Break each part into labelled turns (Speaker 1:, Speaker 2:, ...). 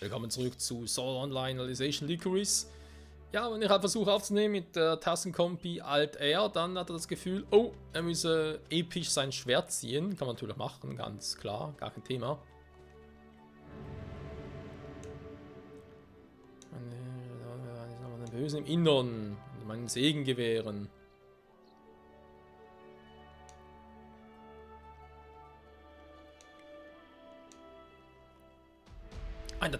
Speaker 1: Willkommen zurück zu Sword Online Alicization Lycoris. Ja, wenn ich halt versuche aufzunehmen mit der Tastenkombi Alt R, dann hat er das Gefühl, oh, er müsse episch sein Schwert ziehen. Kann man natürlich machen, ganz klar, gar kein Thema. Den Bösen im Innern, meinen Segen gewähren. Eine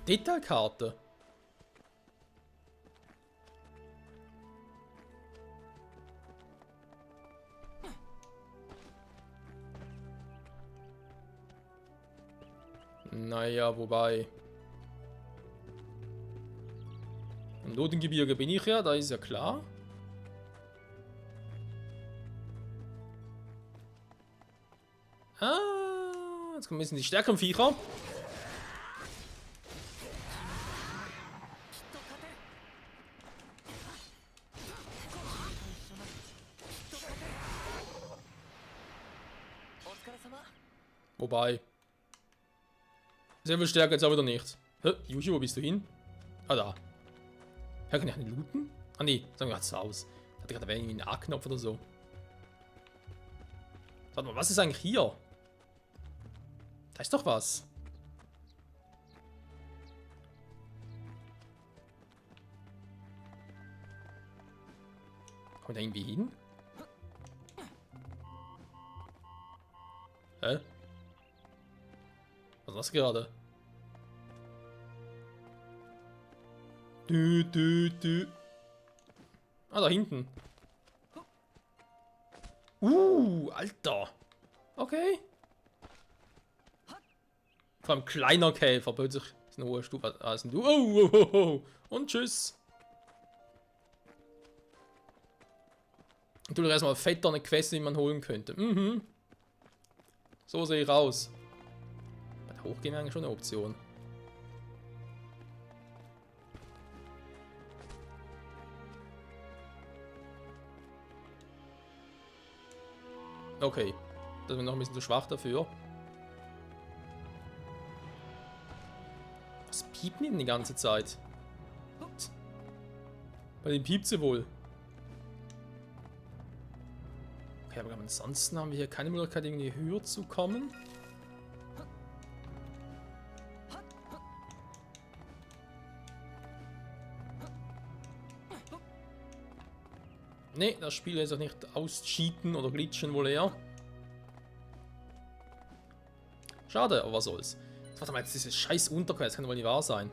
Speaker 1: Detailkarte. Naja, wobei. Im Notengebirge bin ich ja, da ist ja klar. Ah, jetzt kommen ein bisschen die stärkeren Viecher. Wobei. Sehr viel stärker jetzt auch wieder nicht. Hä? Yuji, wo bist du hin? Ah, da. Ja, kann ich einen looten? Ah, nee. Sagen wir gerade aus. Ich hatte gerade irgendwie einen A-Knopf oder so. Warte mal, was ist eigentlich hier? Da ist doch was. Kommt da irgendwie hin? Hä? Was war das gerade? Ah, da hinten. Alter. Okay. Vor allem kleiner Käfer, plötzlich ist eine hohe Stufe. Ah, ist ein Du. Oh. Und tschüss. Natürlich erstmal fetter eine Quest, die man holen könnte. So sehe ich raus. Bei der Hochgehen wäre eigentlich schon eine Option. Okay. Das bin noch ein bisschen zu schwach dafür. Was piept denn die ganze Zeit? Bei dem piept sie wohl. Okay, aber ansonsten haben wir hier keine Möglichkeit, irgendwie höher zu kommen. Ne, das Spiel lässt auch nicht auscheaten oder glitchen wohl eher. Schade, aber was soll's. Warte mal, jetzt dieses scheiß Unterquest kann wohl nicht wahr sein.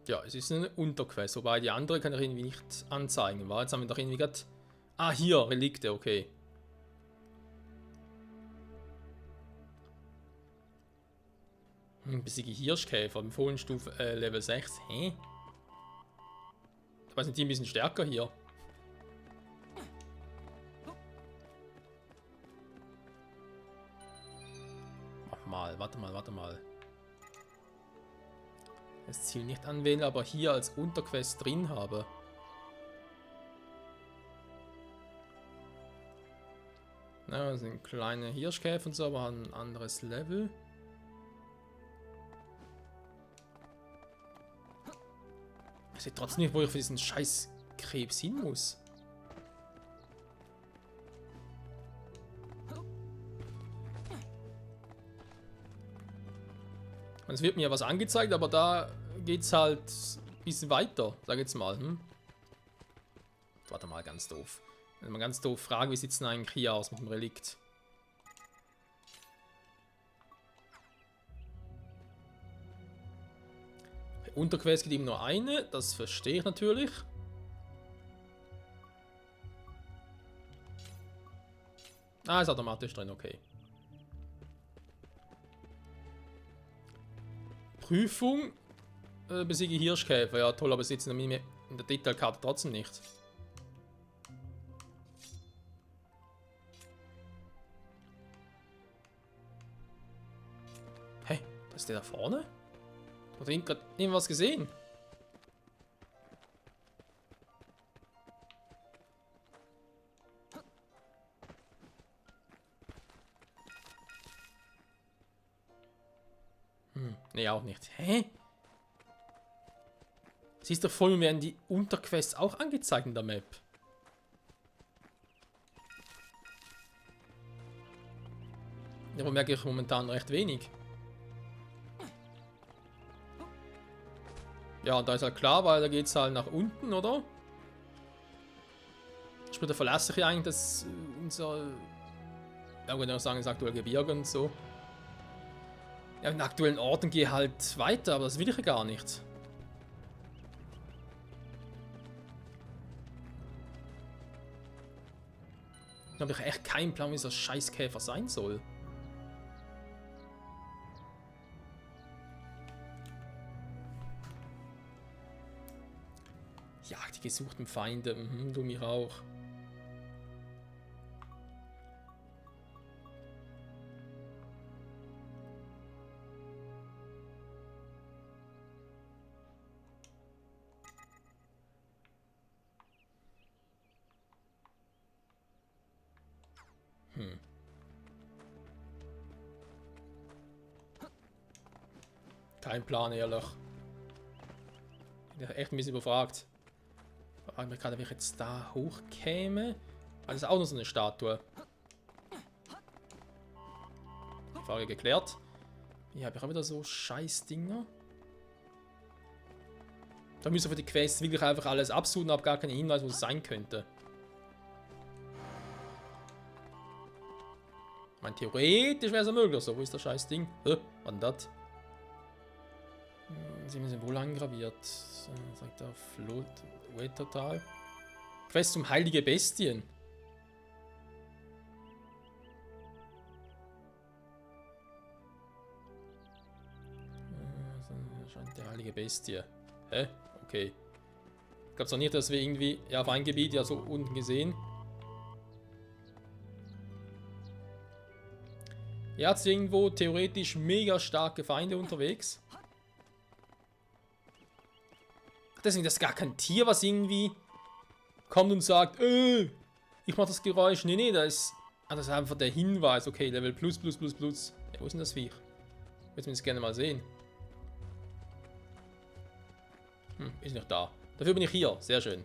Speaker 1: Ja, es ist eine Unterquest, wobei die andere kann ich irgendwie nicht anzeigen. War jetzt haben wir doch irgendwie gerade... Ah, hier, Relikte, okay. Besiege Hirschkäfer, Empfohlenstufe Level 6. Hä? Dabei sind die ein bisschen stärker hier. Warte mal. Das Ziel nicht anwählen, aber hier als Unterquest drin habe. Na, das sind kleine Hirschkäfer und so, aber ein anderes Level. Ich sehe trotzdem nicht, wo ich für diesen scheiß Krebs hin muss. Es wird mir was angezeigt, aber da geht's halt ein bisschen weiter, sag jetzt mal. Warte mal, ganz doof. Wenn man ganz doof fragen, wie sieht's denn eigentlich hier aus mit dem Relikt? Unterquest gibt ihm nur eine, das verstehe ich natürlich. Ah, ist automatisch drin, okay. Prüfung. Besiege Hirschkäfer. Ja, toll, aber sitzen in der Detailkarte trotzdem nicht. Hä? Da ist der da vorne? Hat er gerade irgendwas gesehen? Nee, auch nicht. Hä? Siehst du, vorhin werden die Unterquests auch angezeigt in der Map. Ja, aber merke ich momentan recht wenig. Ja, und da ist halt klar, weil da geht es halt nach unten, oder? Sprich, da verlasse ich ja eigentlich das, unser... Ja, ich würde auch sagen, das aktuelle Gebirge und so. Ja, in aktuellen Orten gehe halt weiter, aber das will ich ja gar nicht. Da habe ich echt keinen Plan, wie dieser Scheißkäfer sein soll. Jagd die gesuchten Feinde. Du mich auch. Kein Plan, ehrlich. Ich bin echt ein bisschen überfragt. Ich frage mich gerade, wie ich jetzt da hochkäme. Ah, das ist auch noch so eine Statue. Frage geklärt. Hier habe ich auch wieder so scheiß Dinger. Da müssen wir für die Quests wirklich einfach alles absuchen, habe gar keinen Hinweis, wo es sein könnte. Ich meine, theoretisch wäre es ja möglich. So, wo ist das scheiß Ding? Was denn das? Sie haben Symbol eingraviert. Sagt er Float, Wait total. Quest zum Heilige Bestien. Scheint der Heilige Bestie. Hä? Okay. Ich glaube es auch nicht, dass wir irgendwie ja, auf ein Gebiet ja so unten gesehen. Ja, hat irgendwo theoretisch mega starke Feinde unterwegs. Deswegen, das ist gar kein Tier, was irgendwie kommt und sagt, ich mach das Geräusch. Nee, das ist einfach der Hinweis. Okay, Level plus. Ja, wo ist denn das Viech? Ich würde es gerne mal sehen. Ist nicht da. Dafür bin ich hier. Sehr schön.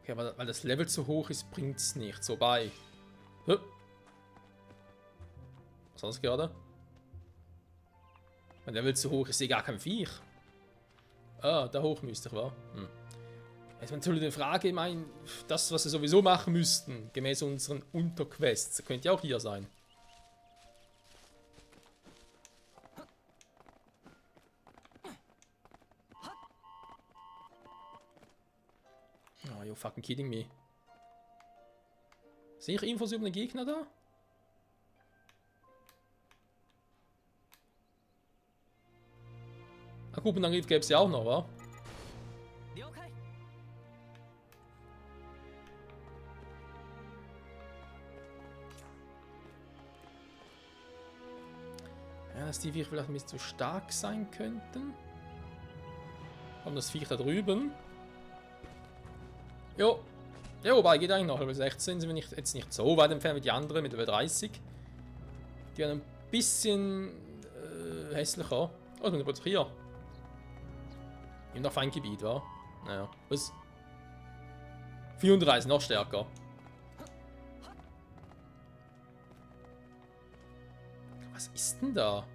Speaker 1: Okay, weil das Level zu hoch ist, bringt es nicht. So bei. Was war das gerade? Mein Level zu hoch ist eh gar kein Viech. Ah, da hoch müsste ich, wa? Jetzt natürlich die Frage, ich meine, das, was wir sowieso machen müssten, gemäß unseren Unterquests, könnte ja auch hier sein. Oh, you fucking kidding me. Sehe ich Infos über den Gegner da? Ein Gruppenangriff gäbe es ja auch noch, wa? Ja, dass die Viecher vielleicht ein bisschen zu stark sein könnten. Haben das Viech da drüben. Jo. Ja, wobei geht eigentlich noch. Level 16 sind wir jetzt nicht so weit entfernt wie die anderen mit Level 30. Die werden ein bisschen hässlicher. Oh, das ist hier. Im noch Feindgebiet, wa? Naja. Was? 34, noch stärker. Was ist denn da?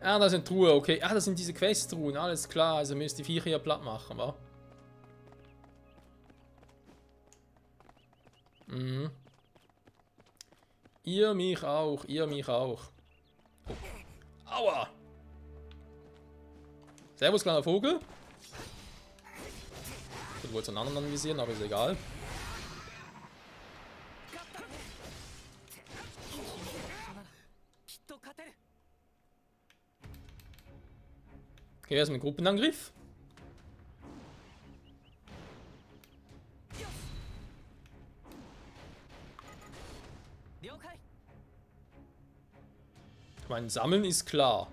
Speaker 1: Ah, da sind Truhe, okay. Ah, das sind diese Quest-Truhen, alles klar. Also müsst die Viecher hier platt machen, wa? Mhm. Ihr mich auch, ihr mich auch. Oh. Aua! Servus, kleiner Vogel. Ich wollte einen anderen anvisieren, aber ist egal. Okay, erstmal einen Gruppenangriff. Ich meine, sammeln ist klar.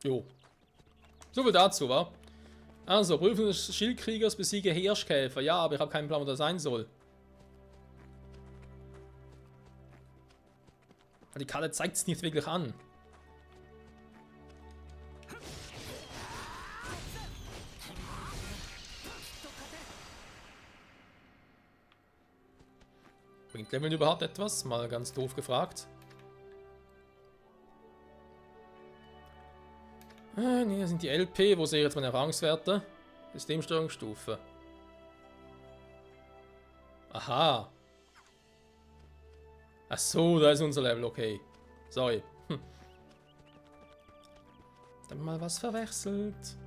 Speaker 1: Jo. So viel dazu, wa? Also, Prüfung des Schildkriegers, besiege Hirschkäfer. Ja, aber ich habe keinen Plan, wo das sein soll. Die Karte zeigt es nicht wirklich an. Bringt Leveln überhaupt etwas? Mal ganz doof gefragt. Ne, das sind die LP. Wo sehe ich jetzt meine Erfahrungswerte? Systemsteuerungsstufe. Aha. Ach so, da ist unser Level, okay. Sorry. Dann mal was verwechselt.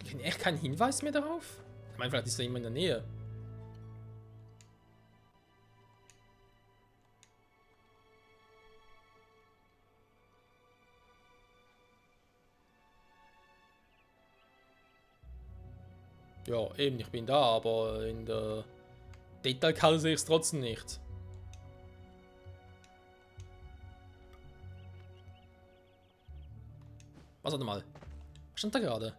Speaker 1: Ich finde echt keinen Hinweis mehr darauf. Ich meine, vielleicht ist er immer in der Nähe. Ja, eben, ich bin da, aber in der Detailkarte sehe ich es trotzdem nicht. Was, warte mal. Was stand da gerade?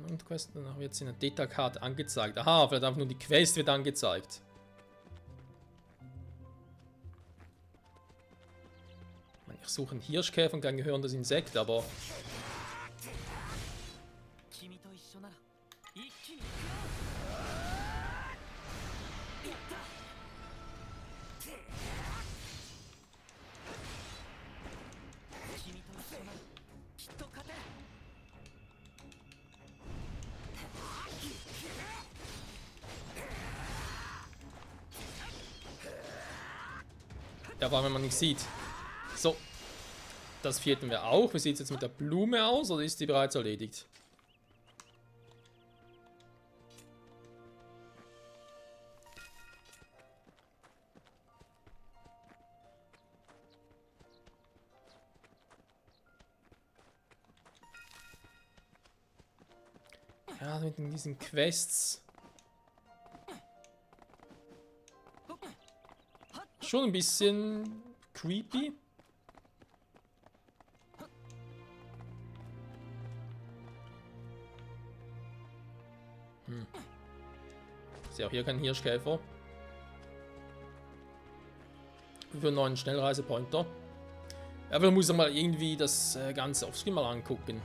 Speaker 1: Und Quest, dann wird es in der Detailkarte angezeigt. Aha, vielleicht einfach nur die Quest wird angezeigt. Ich suche einen Hirschkäfer und ein gehörendes Insekt, aber... Ja, vor allem, wenn man nicht sieht. So. Das vierten wir auch. Wie sieht es jetzt mit der Blume aus, oder ist die bereits erledigt? Ja, mit diesen Quests. Schon ein bisschen creepy. Ist ja auch hier kein Hirschkäfer. Für einen neuen Schnellreisepointer. Aber man muss ja mal irgendwie das Ganze offscreen mal angucken.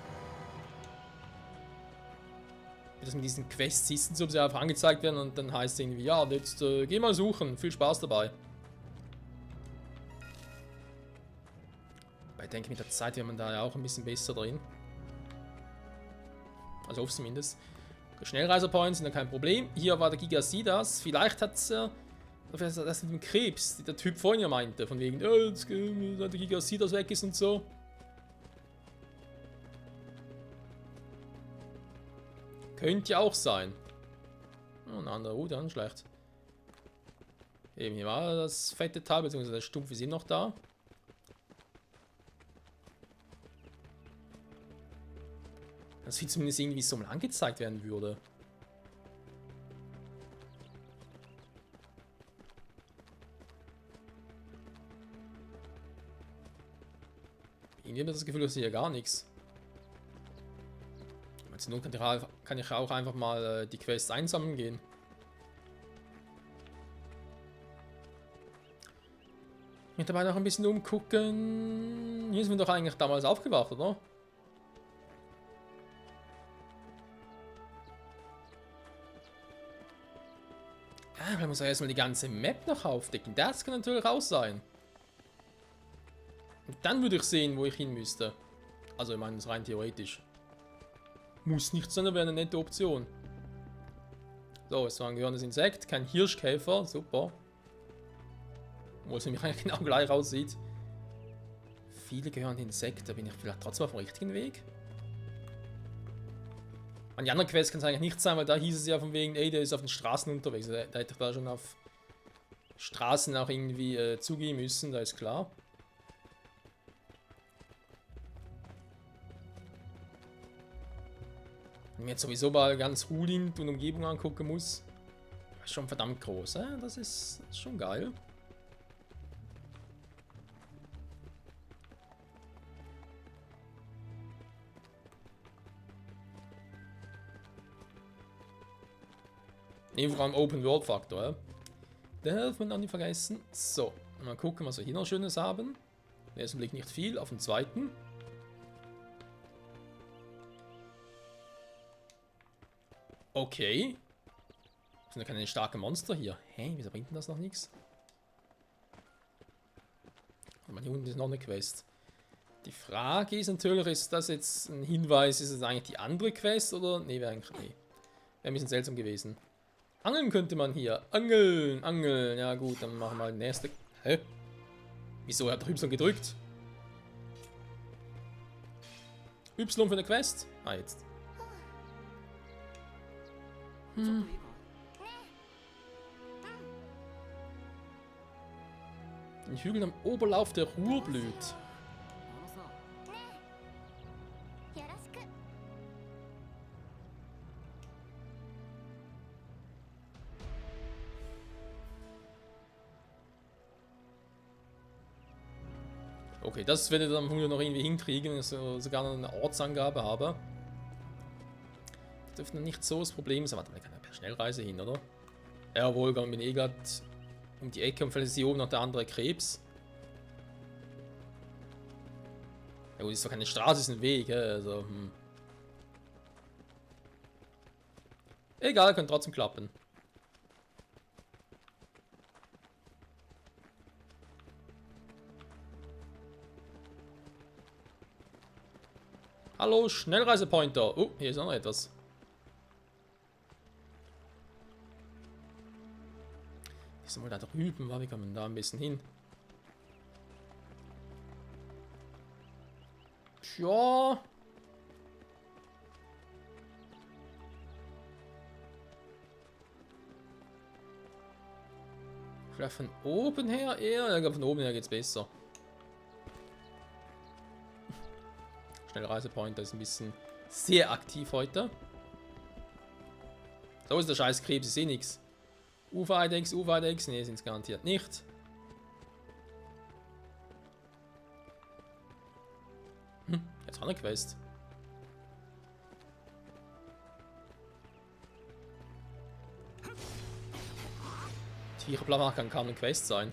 Speaker 1: Wie das mit diesen Quests ist, so, ob sie einfach angezeigt werden und dann heißt es irgendwie, ja, jetzt geh mal suchen, viel Spaß dabei. Aber ich denke, mit der Zeit wird man da ja auch ein bisschen besser drin. Also hoffe zumindest. Schnellreiserpoints sind ja kein Problem. Hier war der Gigasidas. Vielleicht hat es das mit dem Krebs, der Typ vorhin ja meinte, von wegen, jetzt der Gigasidas weg ist und so. Könnte ja auch sein. Oh, eine andere Route, dann schlecht. Eben, hier war das fette Teil, beziehungsweise der Stumpf ist immer noch da. Das sieht zumindest irgendwie so mal angezeigt werden würde. Irgendwie habe ich das Gefühl, dass hier gar nichts. Zur Not kann ich auch einfach mal die Quests einsammeln gehen. Mich dabei noch ein bisschen umgucken. Hier sind wir doch eigentlich damals aufgewacht, oder? Ah, man muss ja erstmal die ganze Map noch aufdecken. Das kann natürlich auch sein. Und dann würde ich sehen, wo ich hin müsste. Also, ich meine, das ist rein theoretisch. Muss nicht sein, aber wäre eine nette Option. So, es war ein gehörendes Insekt, kein Hirschkäfer, super. Obwohl es nämlich eigentlich genau gleich aussieht. Viele gehörende Insekten, bin ich vielleicht trotzdem auf dem richtigen Weg? An die anderen Quests kann es eigentlich nicht sein, weil da hieß es ja von wegen, ey, der ist auf den Straßen unterwegs. Da hätte ich da schon auf Straßen auch irgendwie zugehen müssen, da ist klar. Wenn ich jetzt sowieso mal ganz Hulint und Umgebung angucken muss. Ist schon verdammt groß, das ist schon geil. Vor allem Open-World-Faktor. Darf man auch nicht vergessen. So, mal gucken, was wir hier noch Schönes haben. Im ersten Blick nicht viel, auf den zweiten. Okay. Das sind ja keine starken Monster hier. Hä, wieso bringt denn das noch nichts? Aber hier unten ist noch eine Quest. Die Frage ist natürlich, ist das jetzt ein Hinweis, ist es eigentlich die andere Quest oder? Nee, wäre eigentlich. Nee. Wäre ein bisschen seltsam gewesen. Angeln könnte man hier. Angeln, angeln. Ja gut, dann machen wir mal die nächste. Hä? Wieso hat er Y gedrückt? Y für eine Quest? Ah, jetzt. Den Hügel am Oberlauf der Ruhr blüht. Okay, das werde ich dann noch irgendwie hinkriegen, dass ich sogar noch eine Ortsangabe habe. Das dürfte noch nicht so das Problem sein. Warte mal, ich kann ja per Schnellreise hin, oder? Jawohl, ich bin eh gerade um die Ecke und vielleicht ist hier oben noch der andere Krebs. Ja gut, ist doch keine Straße, ist ein Weg, also, Egal, könnte trotzdem klappen. Hallo, Schnellreisepointer. Oh, hier ist auch noch etwas. Ist mal da drüben, wie kommen wir da ein bisschen hin? Tja. Vielleicht von oben her eher? Ja, ich glaube, von oben her geht's besser. Schnellreisepointer ist ein bisschen sehr aktiv heute. So ist der scheiß Krebs, ich sehe nichts. Ufer-Eidex, Ufer-Eidex, ne, sind es garantiert nicht. Jetzt auch eine Quest. Tierenplamach kann kaum eine Quest sein.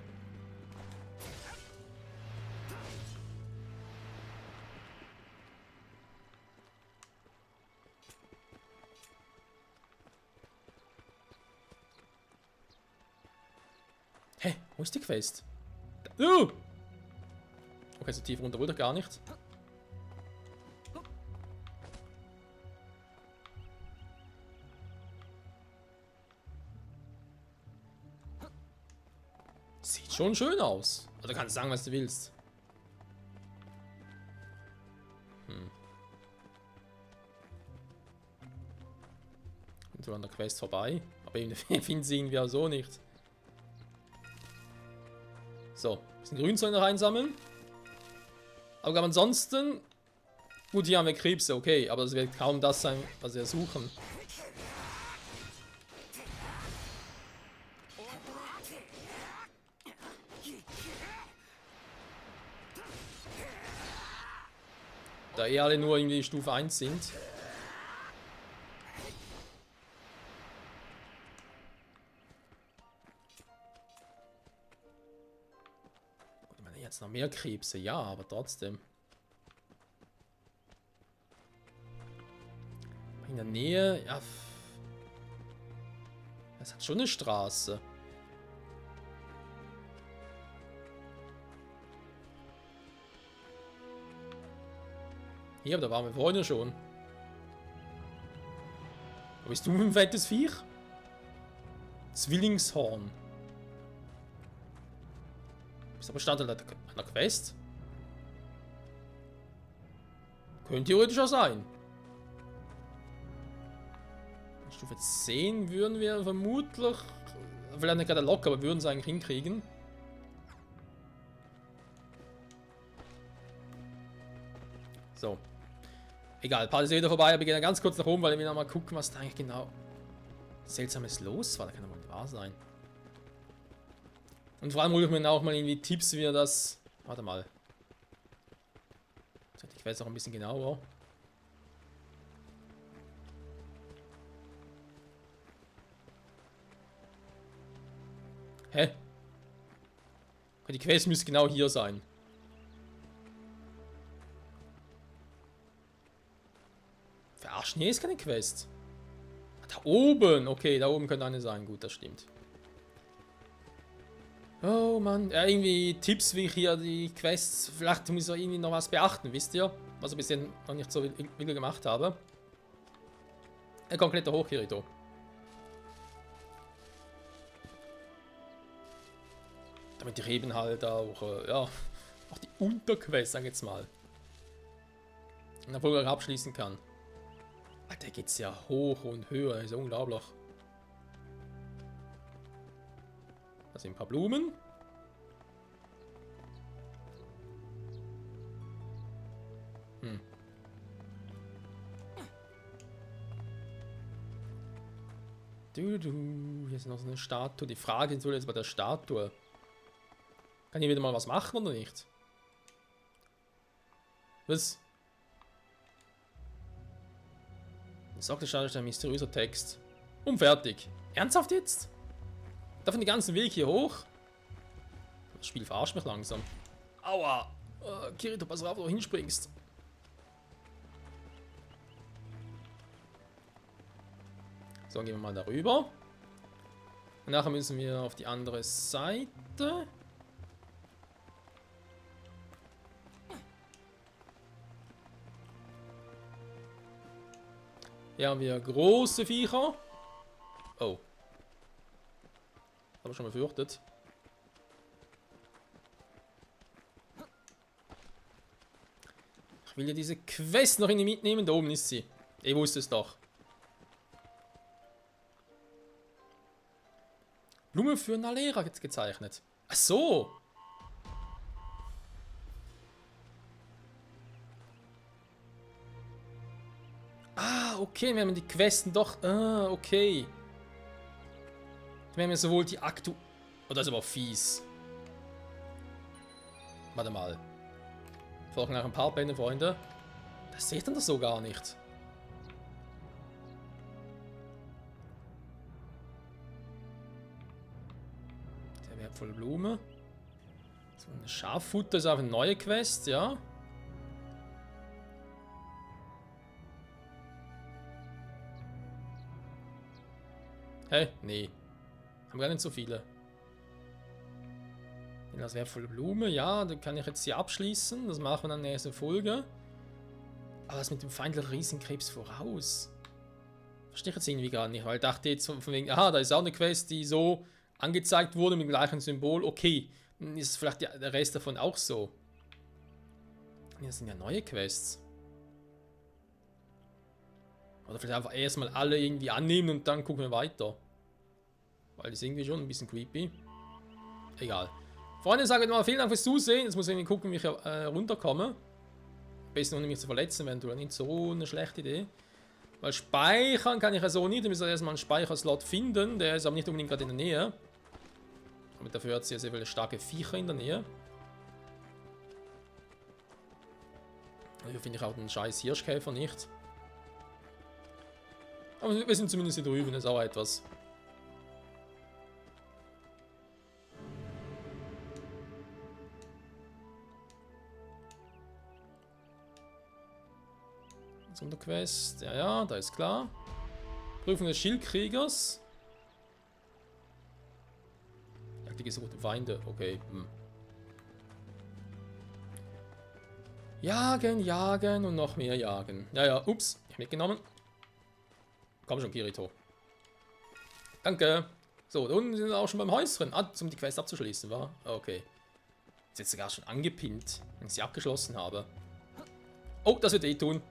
Speaker 1: Hä? Wo ist die Quest? Okay, so tief runter wollte ich gar nicht. Sieht schon schön aus. Oder kannst du sagen, was du willst. Und so an der Quest vorbei. Aber ich finde sie irgendwie auch so nicht. So, bisschen Grünzeug noch einsammeln. Aber ansonsten... Gut, hier haben wir Krebse, okay. Aber das wird kaum das sein, was wir suchen. Da eh alle nur irgendwie Stufe 1 sind. Ich meine, jetzt noch mehr Krebse, ja, aber trotzdem. In der Nähe, ja. Das hat schon eine Straße. Hier, aber da waren wir vorhin ja schon. Wo bist du ein fettes Viech? Zwillingshorn. Ist aber Bestandteil einer Quest? Könnte theoretisch auch sein. Stufe 10 würden wir vermutlich... Vielleicht nicht gerade locker, aber würden sie eigentlich hinkriegen. So. Egal, Part ist wieder vorbei, aber wir gehen ganz kurz nach oben, weil wir noch mal gucken, was da eigentlich genau Seltsames los war. Da kann doch mal nicht wahr sein. Und vor allem hole ich mir auch mal irgendwie Tipps, wie er das... Warte mal. Ich weiß auch ein bisschen genauer. Hä? Die Quest müsste genau hier sein. Verarschen, hier ist keine Quest. Da oben, okay, da oben könnte eine sein. Gut, das stimmt. Oh Mann, ja, irgendwie Tipps, wie ich hier die Quests, vielleicht muss ich irgendwie noch was beachten, wisst ihr? Was ich bisher noch nicht so wieder gemacht habe. Ein kompletter Hochkirito. Damit ich eben halt auch, ja, auch die Unterquest, sag ich jetzt mal, in der Folge abschließen kann. Alter, geht's ja hoch und höher, ist ja unglaublich. Da sind ein paar Blumen. Hier ist noch so eine Statue. Die Frage ist jetzt bei der Statue. Kann ich wieder mal was machen oder nicht? Was? Sagt der Statue ist ein mysteriöser Text. Und fertig. Ernsthaft jetzt? Darf ich den ganzen Weg hier hoch? Das Spiel verarscht mich langsam. Aua! Kirito, pass auf, wo du hinspringst. So, gehen wir mal darüber. Und nachher müssen wir auf die andere Seite. Hier haben wir große Viecher. Oh. Habe ich schon mal befürchtet. Ich will ja diese Quest noch in die mitnehmen. Da oben ist sie. Ich wusste es doch. Blume für Nalera jetzt gezeichnet. Ach so. Ah, okay, wir haben die Questen doch. Ah, okay. Wir haben ja sowohl die Oh, das ist aber fies. Warte mal. Folgen nach ein paar Bände, Freunde. Das seht ihr doch so gar nicht. Der wertvolle Blume. So, eine Schaffutter ist auch eine neue Quest, ja. Hä? Nee. Haben gar nicht so viele. Das wertvolle Blume, ja, dann kann ich jetzt hier abschließen. Das machen wir dann in der nächsten Folge. Aber das mit dem feindlichen Riesenkrebs voraus. Verstehe ich jetzt irgendwie gar nicht, weil ich dachte jetzt von wegen, aha, da ist auch eine Quest, die so angezeigt wurde mit dem gleichen Symbol. Okay, dann ist vielleicht der Rest davon auch so. Das sind ja neue Quests. Oder vielleicht einfach erstmal alle irgendwie annehmen und dann gucken wir weiter. Weil das ist irgendwie schon ein bisschen creepy. Egal. Freunde, sage mal vielen Dank fürs Zusehen. Jetzt muss ich irgendwie gucken, wie ich runterkomme. Am besten ohne mich zu verletzen, wäre nicht so eine schlechte Idee. Weil speichern kann ich ja so nicht. Ich muss erstmal einen Speicherslot finden. Der ist aber nicht unbedingt gerade in der Nähe. Aber dafür hat es ja sehr viele starke Viecher in der Nähe. Hier finde ich auch den scheiß Hirschkäfer nicht. Aber wir sind zumindest hier drüben, das ist auch etwas. Sonderquest, ja, da ist klar. Prüfung des Schildkriegers. Jagd die gesuchten Feinde, okay. Jagen, jagen und noch mehr jagen. Ja, ups, ich hab mitgenommen. Komm schon, Kirito. Danke. So, da unten sind wir auch schon beim Häuschen. Ah, um die Quest abzuschließen, war? Okay. Ist jetzt sogar schon angepinnt, wenn ich sie abgeschlossen habe. Oh, das wird eh tun.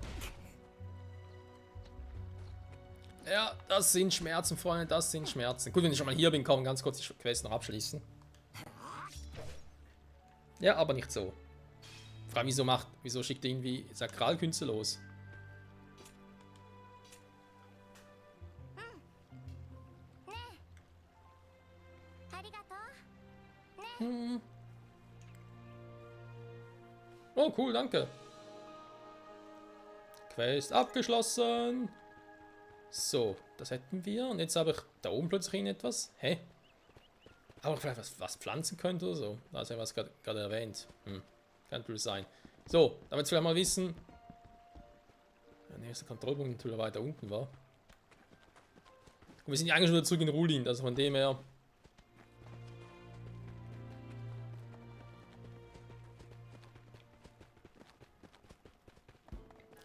Speaker 1: Ja, das sind Schmerzen, Freunde, das sind Schmerzen. Gut, wenn ich schon mal hier bin, kann ich ganz kurz die Quest noch abschließen. Ja, aber nicht so. Frage, wieso schickt er irgendwie Sakralkünste los? Oh, cool, danke. Quest abgeschlossen. So, das hätten wir. Und jetzt habe ich da oben plötzlich etwas. Hä? Aber vielleicht was pflanzen könnte oder so. Da ist ja was gerade erwähnt. Kann natürlich sein. So, damit wir mal wissen. Der nächste Kontrollpunkt natürlich weiter unten war. Und wir sind ja eigentlich schon wieder zurück in Rulin, also von dem her.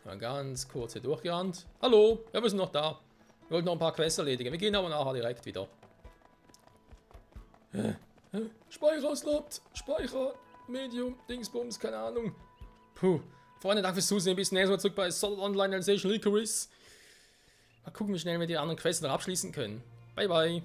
Speaker 1: Mal ganz kurz hier durchgerannt. Hallo, wir sind noch da. Wir wollten noch ein paar Quests erledigen. Wir gehen aber nachher direkt wieder. Speicher auslaubt. Speicher, Medium, Dingsbums, keine Ahnung. Puh. Freunde, danke fürs Zusehen. Bis nächstes Mal zurück bei Sword Art Online Alicization Lycoris. Mal gucken, wie schnell wir die anderen Quests noch abschließen können. Bye, bye.